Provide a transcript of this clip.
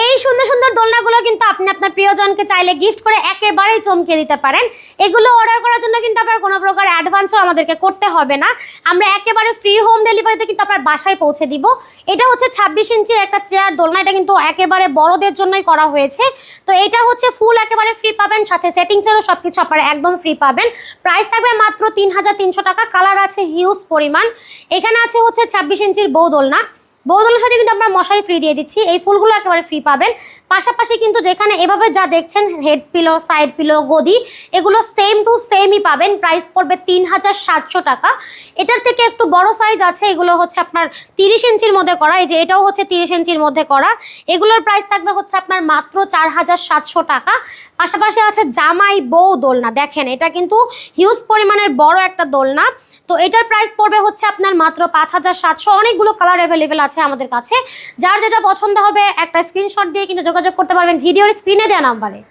এই সুন্দর সুন্দর দোলনাগুলো কিন্তু আপনি আপনার প্রিয়জনকে চাইলে গিফট করে একেবারেই চমকে দিতে পারেন। এগুলো অর্ডার করার জন্য কিন্তু আপনার কোনো প্রকার অ্যাডভান্সও আমাদেরকে করতে হবে না, আমরা একেবারে ফ্রি হোম ডেলিভারিতে কিন্তু আপনার বাসায় পৌঁছে দিব। এটা হচ্ছে 26 ইঞ্চির একটা চেয়ার দোলনা, এটা কিন্তু একেবারে বড়দের জন্যই করা হয়েছে। তো এটা হচ্ছে ফুল একেবারে ফ্রি পাবেন, সাথে সেটিংসেরও সব কিছু আপনারা একদম ফ্রি পাবেন। প্রাইস থাকবে মাত্র 3300 টাকা। কালার আছে হিউজ পরিমাণ। এখানে আছে হচ্ছে 26 ইঞ্চির বউ দোলনার সাথে কিন্তু আমরা মশারি ফ্রি দিয়ে দিচ্ছি, এই ফুলগুলো একেবারে ফ্রি পাবেন। পাশাপাশি কিন্তু যেখানে এভাবে যা দেখছেন হেড পিলো, সাইড পিলো, গদি, এগুলো সেম টু সেমই পাবেন। প্রাইস পড়বে 3700 টাকা। এটার থেকে একটু বড় সাইজ আছে, এগুলো হচ্ছে আপনার 30 ইঞ্চির মধ্যে করা, এই যে এটাও হচ্ছে 30 ইঞ্চির মধ্যে করা। এগুলোর প্রাইস থাকবে হচ্ছে আপনার মাত্র 4700 টাকা। পাশাপাশি আছে জামাই বউ দোলনা, দেখেন এটা কিন্তু হিউজ পরিমাণের বড় একটা দোলনা। তো এটার প্রাইস পড়বে হচ্ছে আপনার মাত্র 5700। অনেকগুলো কালার অ্যাভেলেবেল আছে আমাদের কাছে, যার যেটা পছন্দ হবে একটা স্ক্রিনশট দিয়ে কিন্তু যোগাযোগ করতে পারবেন ভিডিওর স্ক্রিনে দেওয়া নাম্বারে।